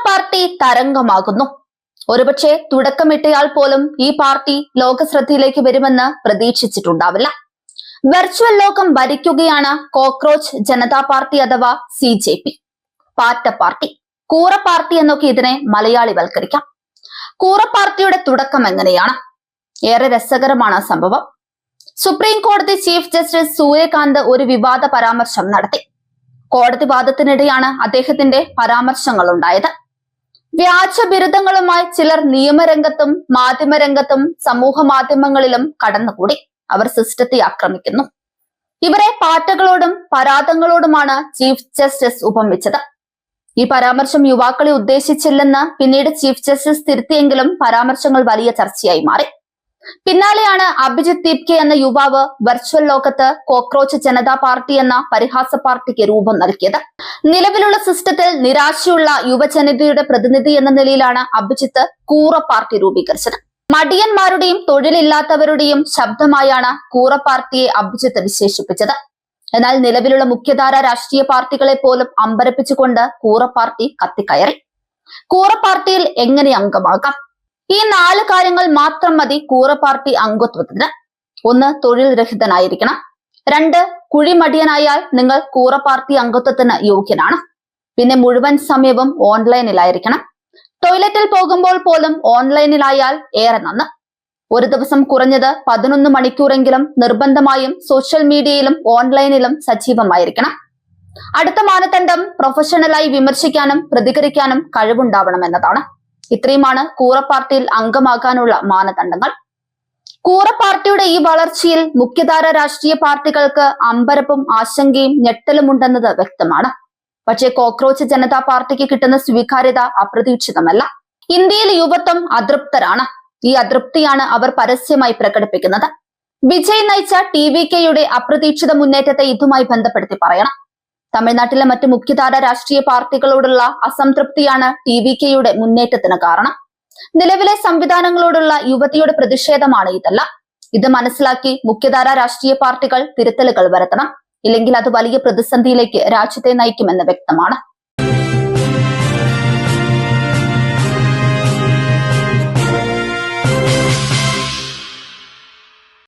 Party തരംഗമാകുന്നു. ഒരുപക്ഷെ തുടക്കമിട്ടയാൾ പോലും ഈ പാർട്ടി ലോകശ്രദ്ധയിലേക്ക് വരുമെന്ന് പ്രതീക്ഷിച്ചിട്ടുണ്ടാവില്ല. വെർച്വൽ ലോകം ഭരിക്കുകയാണ് കോക്രോച്ച് ജനതാ പാർട്ടി അഥവാ CJP. പാറ്റ പാർട്ടി, കൂറ പാർട്ടി എന്നൊക്കെ ഇതിനെ മലയാളിവൽക്കരിക്കാം. കൂറ പാർട്ടിയുടെ തുടക്കം എങ്ങനെയാണ്? ഏറെ രസകരമാണ് സംഭവം. സുപ്രീം കോടതി ചീഫ് ജസ്റ്റിസ് സൂര്യകാന്ത് ഒരു വിവാദ പരാമർശം നടത്തി. കോടതി വാദത്തിനിടെയാണ് അദ്ദേഹത്തിന്റെ പരാമർശങ്ങൾ ഉണ്ടായത്. വ്യാജ ബിരുദങ്ങളുമായി ചിലർ നിയമരംഗത്തും മാധ്യമരംഗത്തും സമൂഹ മാധ്യമങ്ങളിലും കടന്നുകൂടി. അവർ സിസ്റ്റത്തെ ആക്രമിക്കുന്നു. ഇവരെ പാറ്റകളോടും പരാതങ്ങളോടുമാണ് ചീഫ് ജസ്റ്റിസ് ഉപമിച്ചത്. ഈ പരാമർശം യുവാക്കളെ ഉദ്ദേശിച്ചില്ലെന്ന് പിന്നീട് ചീഫ് ജസ്റ്റിസ് തിരുത്തിയെങ്കിലും പരാമർശങ്ങൾ വലിയ ചർച്ചയായി മാറി. പിന്നാലെയാണ് അഭിജിത്ത് ദീപ്കെ എന്ന യുവാവ് വെർച്വൽ ലോകത്ത് കോക്രോച്ച് ജനതാ പാർട്ടി എന്ന പരിഹാസ പാർട്ടിക്ക് രൂപം നൽകിയത്. നിലവിലുള്ള സിസ്റ്റത്തിൽ നിരാശയുള്ള യുവജനതയുടെ പ്രതിനിധി എന്ന നിലയിലാണ് അഭിജിത്ത് കൂറ പാർട്ടി രൂപീകരിച്ചത്. മടിയന്മാരുടെയും തൊഴിലില്ലാത്തവരുടെയും ശബ്ദമായാണ് കൂറ പാർട്ടിയെ അഭിജിത്ത് വിശേഷിപ്പിച്ചത്. എന്നാൽ നിലവിലുള്ള മുഖ്യധാര രാഷ്ട്രീയ പാർട്ടികളെ പോലും അമ്പരപ്പിച്ചുകൊണ്ട് കൂറ പാർട്ടി കത്തിക്കയറി. കൂറ പാർട്ടിയിൽ എങ്ങനെ അംഗമാകാം? ഈ 4 കാര്യങ്ങൾ മാത്രം മതി കൂറ പാർട്ടി അംഗത്വത്തിന്. 1. തൊഴിൽ രഹിതനായിരിക്കണം. 2. കുഴിമടിയനായാൽ നിങ്ങൾ കൂറ പാർട്ടി അംഗത്വത്തിന് യോഗ്യനാണ്. പിന്നെ മുഴുവൻ സമയവും ഓൺലൈനിലായിരിക്കണം. ടോയ്ലറ്റിൽ പോകുമ്പോൾ പോലും ഓൺലൈനിലായാൽ ഏറെ നന്ന്. ഒരു ദിവസം കുറഞ്ഞത് 11 മണിക്കൂറെങ്കിലും നിർബന്ധമായും സോഷ്യൽ മീഡിയയിലും ഓൺലൈനിലും സജീവമായിരിക്കണം. അടുത്ത മാനദണ്ഡം പ്രൊഫഷണലായി വിമർശിക്കാനും പ്രതികരിക്കാനും കഴിവുണ്ടാവണം എന്നതാണ്. ഇത്രയുമാണ് കൂറ പാർട്ടിയിൽ അംഗമാകാനുള്ള മാനദണ്ഡങ്ങൾ. കൂറ പാർട്ടിയുടെ ഈ വളർച്ചയിൽ മുഖ്യധാര രാഷ്ട്രീയ പാർട്ടികൾക്ക് അമ്പരപ്പും ആശങ്കയും ഞെട്ടലുമുണ്ടെന്നത് വ്യക്തമാണ്. പക്ഷേ കോക്രോച്ച് ജനതാ പാർട്ടിക്ക് കിട്ടുന്ന സ്വീകാര്യത അപ്രതീക്ഷിതമല്ല. ഇന്ത്യയിൽ യുവത്വം അതൃപ്തരാണ്. ഈ അതൃപ്തിയാണ് അവർ പരസ്യമായി പ്രകടിപ്പിക്കുന്നത്. വിജയ് നയിച്ച TVKയുടെ അപ്രതീക്ഷിത മുന്നേറ്റത്തെ ഇതുമായി ബന്ധപ്പെടുത്തി പറയണം. തമിഴ്നാട്ടിലെ മറ്റ് മുഖ്യധാര രാഷ്ട്രീയ പാർട്ടികളോടുള്ള അസംതൃപ്തിയാണ് TVKയുടെ മുന്നേറ്റത്തിന് കാരണം. നിലവിലെ സംവിധാനങ്ങളോടുള്ള യുവതിയുടെ പ്രതിഷേധമാണ് ഇതെല്ലാം. ഇത് മനസ്സിലാക്കി മുഖ്യധാര രാഷ്ട്രീയ പാർട്ടികൾ തിരുത്തലുകൾ വരുത്തണം. ഇല്ലെങ്കിൽ അത് വലിയ പ്രതിസന്ധിയിലേക്ക് രാജ്യത്തെ നയിക്കുമെന്ന് വ്യക്തമാണ്.